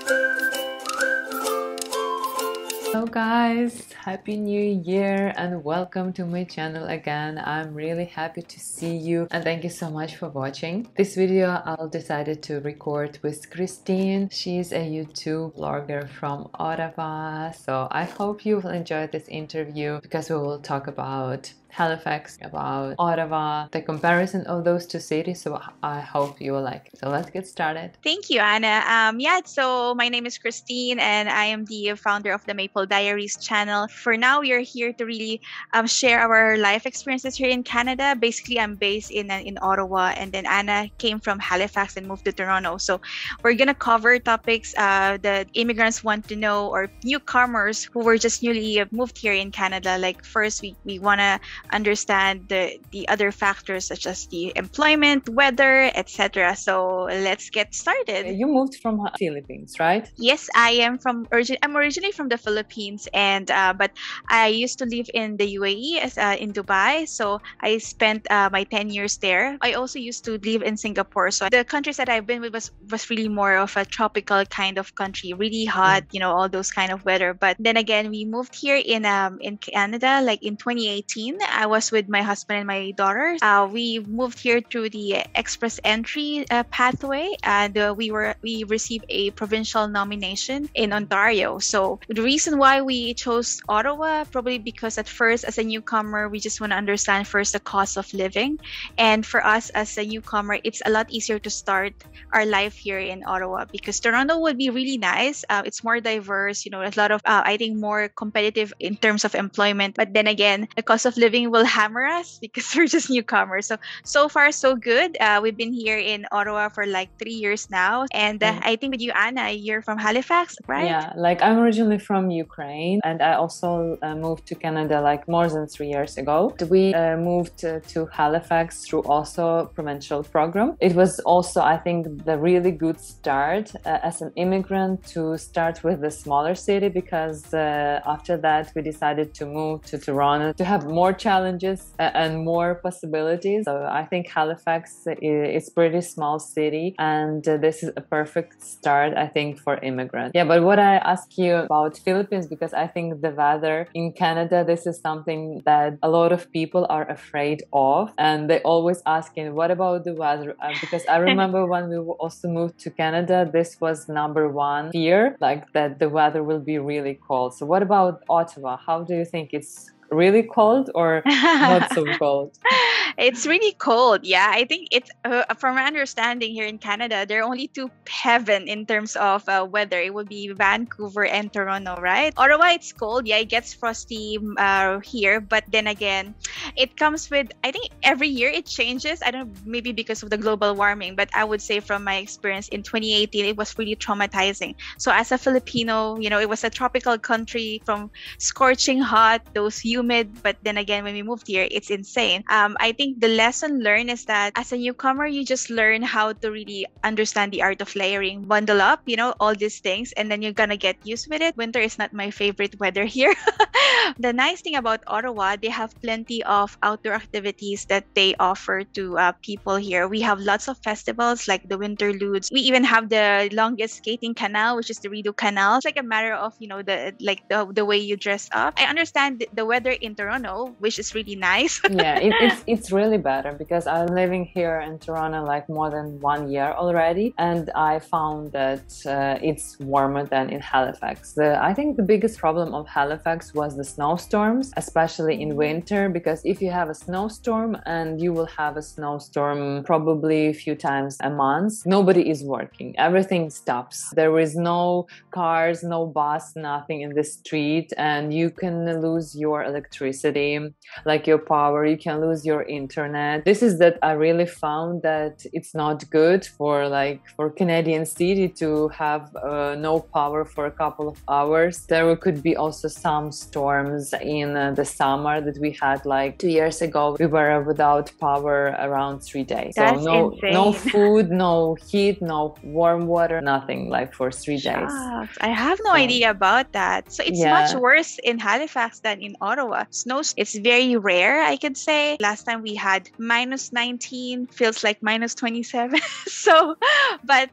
Hello guys, happy new year and welcome to my channel again. I'm really happy to see you and thank you so much for watching. This video I'll decided to record with Christine. She's a YouTube blogger from Ottawa, so I hope you will enjoy this interview because we will talk about Halifax, about Ottawa, the comparison of those two cities, so I hope you will like it. So let's get started. Thank you, Anna. So my name is Christine and I am the founder of the Maple Diaries channel. For now, we are here to really share our life experiences here in Canada. Basically, I'm based in Ottawa, and then Anna came from Halifax and moved to Toronto. So we're going to cover topics that immigrants want to know, or newcomers who were just newly moved here in Canada. Like first, we want to understand the other factors such as the employment, weather, etc. So let's get started. You moved from Philippines, right? Yes, I'm originally from the Philippines, and but I used to live in the UAE in Dubai. So I spent my 10 years there. I also used to live in Singapore. So the countries that I've been with was really more of a tropical kind of country, really hot, all those kind of weather. But then again, we moved here in Canada, like in 2018. I was with my husband and my daughter. We moved here through the express entry pathway, and we received a provincial nomination in Ontario. So the reason why we chose Ottawa, probably because at first as a newcomer, we just want to understand first the cost of living. And for us as a newcomer, it's a lot easier to start our life here in Ottawa because Toronto would be really nice. It's more diverse, a lot of, I think, more competitive in terms of employment. But then again, the cost of living will hammer us because we're just newcomers. So far, so good. We've been here in Ottawa for like 3 years now. And I think with you, Anna, you're from Halifax, right? Yeah, like I'm originally from Ukraine, and I also moved to Canada like more than 3 years ago. We moved to Halifax through also provincial program. It was also, I think, the really good start as an immigrant to start with the smaller city, because after that we decided to move to Toronto to have more challenges and more possibilities. So I think Halifax is pretty small city, and this is a perfect start, I think, for immigrants. Yeah, but what I ask you about Philippines, because I think the weather in Canada, this is something that a lot of people are afraid of, and they always asking, what about the weather? Because I remember when we also moved to Canada, this was number one fear, like that the weather will be really cold. So what about Ottawa? How do you think, it's really cold or not so cold? It's really cold. Yeah, I think it's from my understanding here in Canada, there are only two heaven in terms of weather. It would be Vancouver and Toronto, right? Ottawa, it's cold. Yeah, it gets frosty here, but then again, it comes with, I think every year it changes. I don't know, maybe because of the global warming, but I would say from my experience in 2018, it was really traumatizing. So as a Filipino, it was a tropical country, from scorching hot, those humid, but then again, when we moved here, it's insane. I think the lesson learned is that as a newcomer, you just learn how to really understand the art of layering, bundle up, all these things, and then you're gonna get used with it. Winter is not my favorite weather here. The nice thing about Ottawa, they have plenty of outdoor activities that they offer to people here. We have lots of festivals like the Winterludes. We even have the longest skating canal, which is the Rideau Canal. It's like a matter of, the way you dress up. I understand the weather in Toronto, which is really nice. Yeah, it's really better, because I'm living here in Toronto like more than 1 year already, and I found that it's warmer than in Halifax. I think the biggest problem of Halifax was the snowstorms, especially in winter, because if you have a snowstorm, and you will have a snowstorm probably a few times a month, nobody is working. Everything stops. There is no cars, no bus, nothing in the street, and you can lose your electricity, like your power. You can lose your internet. This is that I really found that it's not good for Canadian city to have no power for a couple of hours. There could be also some storms in the summer that we had like 2 years ago. We were without power around 3 days. That's so insane. No food, no heat, no warm water, nothing, like for 3 days. I have no idea about that. So it's much worse in Halifax than in Ottawa. Snow, it's very rare, I could say. Last time we had -19, feels like -27. So, but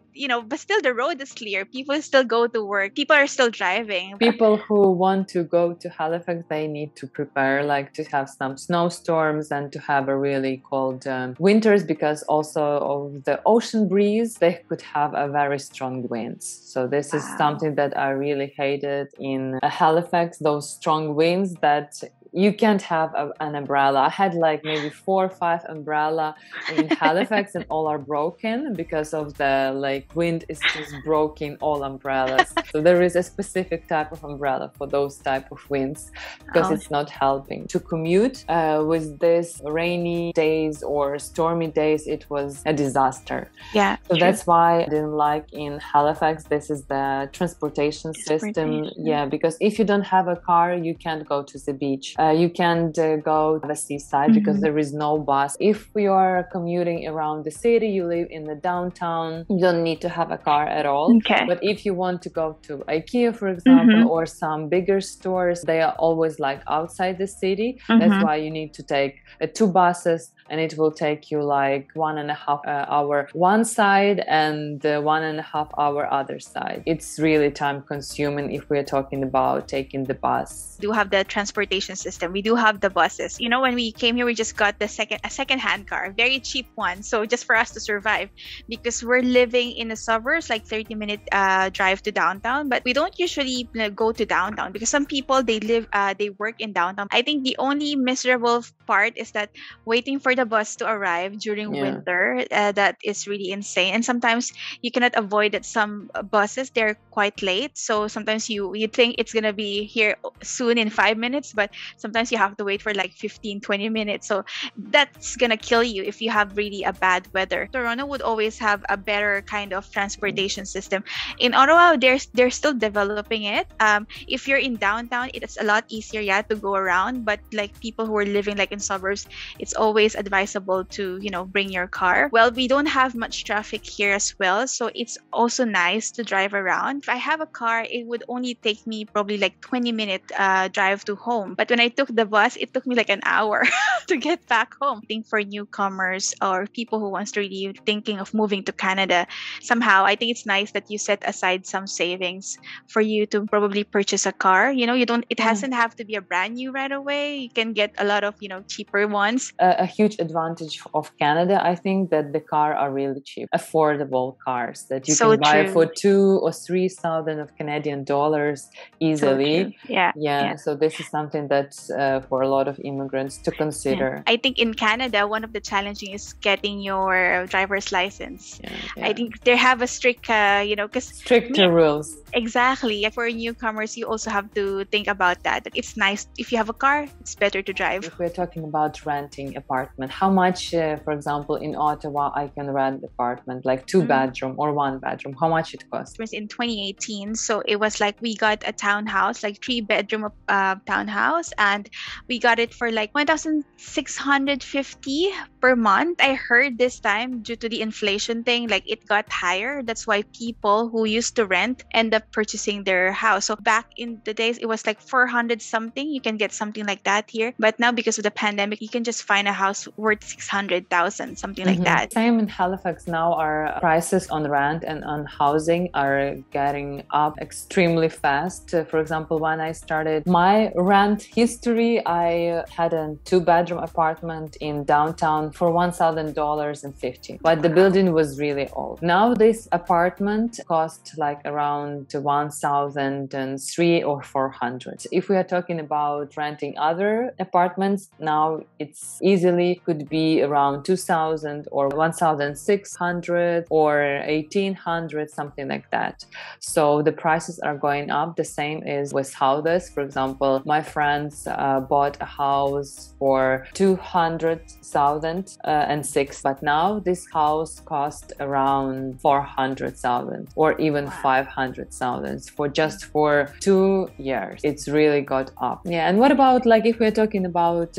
but still the road is clear. People still go to work. People are still driving. People who want to go to Halifax, they need to prepare, like to have some snowstorms and to have a really cold winters, because also of the ocean breeze, they could have a very strong winds. So this is something that I really hated in Halifax, those strong winds that you can't have an umbrella. I had like maybe 4 or 5 umbrella in Halifax and all are broken because of the wind is just broken all umbrellas. So there is a specific type of umbrella for those type of winds because it's not helping. To commute with this rainy days or stormy days, it was a disaster. Yeah. So that's why I didn't like in Halifax. This is the transportation system. Yeah, because if you don't have a car, you can't go to the beach. You can't go to the seaside because there is no bus. If you are commuting around the city, you live in the downtown, you don't need to have a car at all. Okay. But if you want to go to IKEA, for example, or some bigger stores, they are always like outside the city. That's why you need to take 2 buses, and it will take you like 1.5 hour one side and 1.5 hour other side. It's really time consuming if we're talking about taking the bus. We do have the transportation system. We do have the buses. When we came here, we just got a second-hand car, a very cheap one. So just for us to survive, because we're living in the suburbs, like 30-minute drive to downtown. But we don't usually go to downtown because some people, they work in downtown. I think the only miserable part is that waiting for the bus to arrive during winter, that is really insane. And sometimes you cannot avoid that some buses, they're quite late. So sometimes you think it's gonna be here soon in 5 minutes, but sometimes you have to wait for like 15-20 minutes. So that's gonna kill you if you have really a bad weather. Toronto would always have a better kind of transportation system. In Ottawa, they're still developing it. If you're in downtown, it's a lot easier to go around, but like people who are living like in suburbs, it's always advisable to bring your car. Well, we don't have much traffic here as well, so it's also nice to drive around. If I have a car, it would only take me probably like 20-minute drive to home, but when I took the bus, it took me like an hour to get back home. I think for newcomers or people who wants to really thinking of moving to Canada, somehow I think it's nice that you set aside some savings for you to probably purchase a car. It hasn't have to be a brand new right away. You can get a lot of cheaper ones. A huge advantage of Canada, I think, that the cars are really cheap, affordable cars that you can buy for 2,000 or 3,000 of Canadian dollars easily. Yeah. So this is something that's for a lot of immigrants to consider. I think in Canada, one of the challenging is getting your driver's license. I think they have a strict, because stricter rules. Exactly. For newcomers, you also have to think about that. It's nice if you have a car, it's better to drive. If we're talking about renting apartment, how much, for example, in Ottawa, I can rent apartment, like 2-bedroom or 1-bedroom? How much it costs? In 2018, so it was like we got a townhouse, like 3-bedroom townhouse, and we got it for like 1,650 per month. I heard this time due to the inflation thing, like it got higher. That's why people who used to rent end up purchasing their house. So back in the days, it was like 400 something. You can get something like that here. But now because of the pandemic, you can just find a house worth 600,000, something like that. Same in Halifax now. Our prices on rent and on housing are getting up extremely fast. For example, when I started my rent history, I had a 2-bedroom apartment in downtown for $1,000.50, but the building was really old. Now this apartment cost like around 1,003 or 400. If we are talking about renting other apartments, now it's easily could be around 2,000 or 1,600 or 1,800, something like that. So the prices are going up. The same is with houses. For example, my friends bought a house for 200,006, but now this house cost around 400,000 or even 500,000 for 2 years. It's really got up. Yeah. And what about like if we're talking about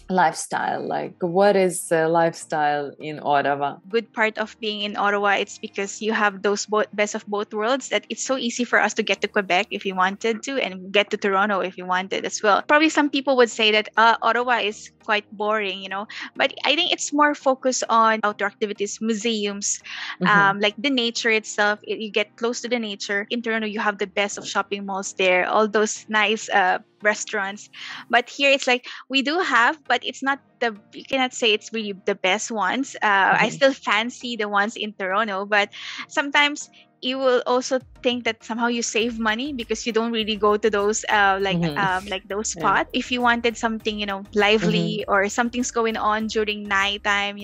lifestyle? Like, what is lifestyle in Ottawa? Good part of being in Ottawa, it's because you have those best of both worlds, that it's so easy for us to get to Quebec if you wanted to, and get to Toronto if you wanted as well. Probably some people would say that Ottawa is quite boring, but I think it's more focused on outdoor activities, museums, like the nature itself. You get close to the nature. In Toronto, you have the best of shopping malls there, all those nice restaurants. But here it's like we do have, but it's not you cannot say it's really the best ones. I still fancy the ones in Toronto, but sometimes you will also think that somehow you save money because you don't really go to those like those spots. If you wanted something lively or something's going on during nighttime,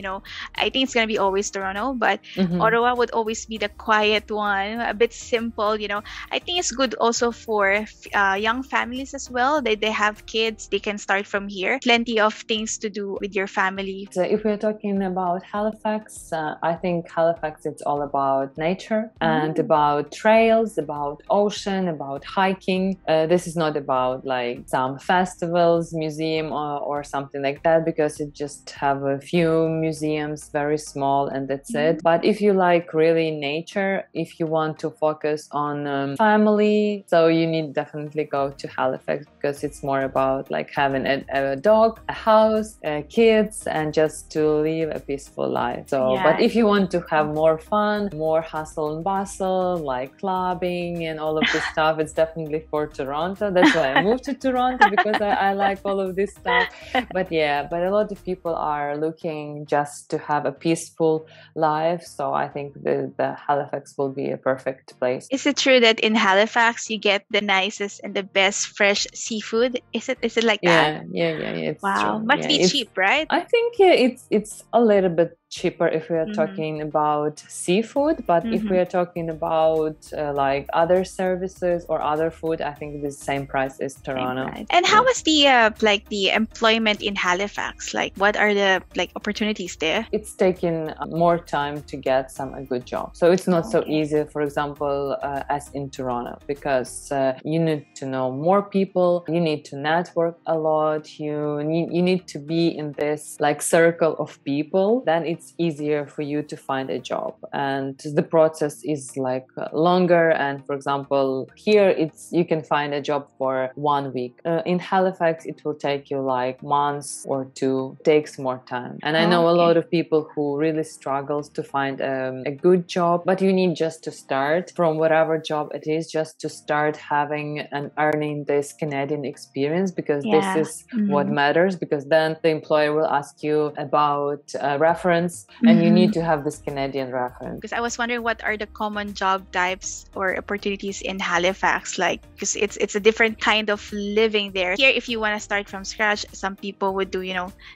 I think it's gonna be always Toronto, but Ottawa would always be the quiet one, a bit simple. I think it's good also for young families as well. They have kids, they can start from here. Plenty of things to do with your family. So if we're talking about Halifax, I think Halifax, it's all about nature and about trails, about ocean, about hiking. This is not about like some festivals, museum or something like that, because it just have a few museums, very small, and that's it. But if you like really nature, if you want to focus on family, so you need definitely go to Halifax, because it's more about like having a dog, a house, kids, and just to live a peaceful life. So but if you want to have more fun, more hustle and bustle, like clubbing and all of this stuff, it's definitely for Toronto. That's why I moved to Toronto, because I like all of this stuff. But a lot of people are looking just to have a peaceful life, so I think the Halifax will be a perfect place. Is it true that in Halifax you get the nicest and the best fresh seafood? Is it like that? Yeah, it's wow, true. Must be cheap, right? I think it's a little bit cheaper if we are talking about seafood, but if we are talking about like other services or other food, I think the same price as Toronto. And how was the like the employment in Halifax? Like, what are the like opportunities there? It's taking more time to get a good job, so it's not so easy, for example, as in Toronto, because you need to know more people, you need to network a lot, you need to be in this like circle of people. Then it's easier for you to find a job, and the process is like longer. And for example, here you can find a job for 1 week. In Halifax, it will take you like months or two. It takes more time. And I know a lot of people who really struggles to find a good job, but you need just to start from whatever job it is, just to start having and earning this Canadian experience, because this is what matters, because then the employer will ask you about reference, and you need to have this Canadian reference. Because I was wondering, what are the common job types or opportunities in Halifax? Like, because it's a different kind of living there. Here, if you want to start from scratch, some people would do,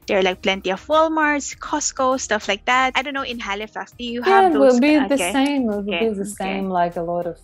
there are like plenty of Walmarts, Costco, stuff like that. I don't know, in Halifax, do you have those? It will be the same. It will be the same, like a lot of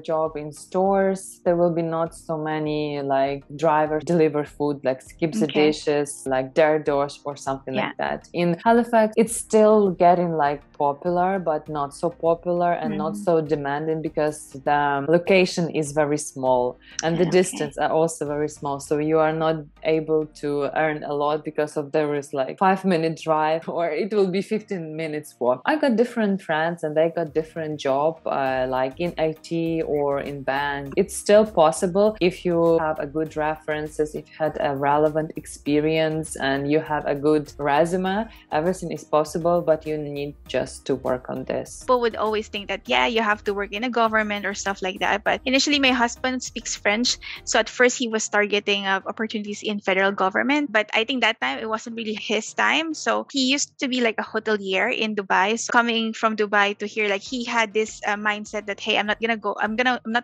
job in stores. There will be not so many like drivers deliver food, like skip the dishes, like DoorDash or something like that. In Halifax, it's still getting like popular, but not so popular and not so demanding, because the location is very small and the distance are also very small. So you are not able to earn a lot, because of there is like 5-minute drive, or it will be 15 minutes walk. I got different friends and they got different job, like in IT or in bank. It's still possible if you have a good references, if you had a relevant experience and you have a good resume. Everything is possible, but you need just to work on this. People would always think that you have to work in a government or stuff like that, but initially my husband speaks French, so at first he was targeting opportunities in federal government, but I think that time it wasn't really his time. So he used to be like a hotelier in Dubai. So coming from Dubai to here, like he had this mindset that, hey, I'm not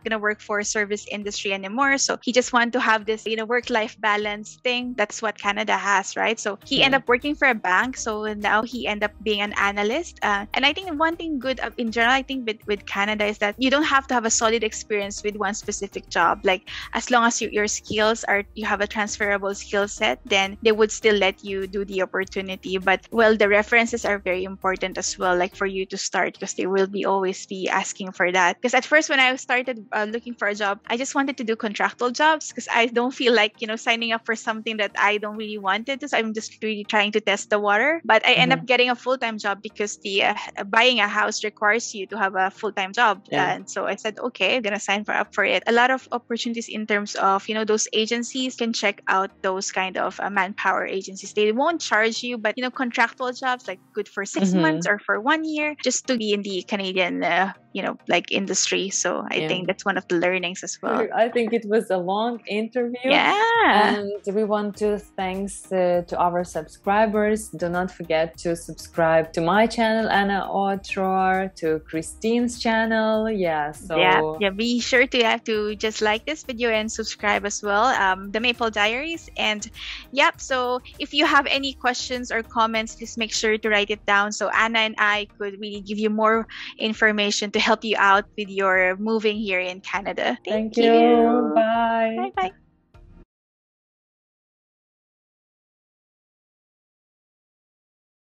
gonna work for a service industry anymore. So he just wanted to have this work-life balance thing. That's what Canada has, right? So he ended up working for a bank, so now he ended up being an analyst. And I think one thing good in general, I think with Canada is that you don't have to have a solid experience with one specific job. Like as long as your skills are, you have a transferable skill set, then they would still let you do the opportunity. But well, the references are very important as well, like for you to start, because they will be always be asking for that. Because at first when I started looking for a job, I just wanted to do contractual jobs because I don't feel like, siging up for something that I don't really wanted to. So I'm just really trying to test the water. But I end up getting a full-time job because the buying a house requires you to have a full-time job. And so I said, okay, I'm going to sign up for it. A lot of opportunities in terms of, those agencies can check out those kind of manpower agencies. They won't charge you, but, contractual jobs like good for 6 months or for 1 year just to be in the Canadian, like industry. So I think that's one of the learnings as well. I think it was a long interview. Yeah. And we want to thanks to our subscribers. Do not forget to subscribe to my channel, Anna Otror, to Christine's channel. Be sure to have to just like this video and subscribe as well. The Maple Diaries. And so if you have any questions or comments, just make sure to write it down so Anna and I could really give you more information to help you out with your moving here in Canada. Thank you. Bye. Bye.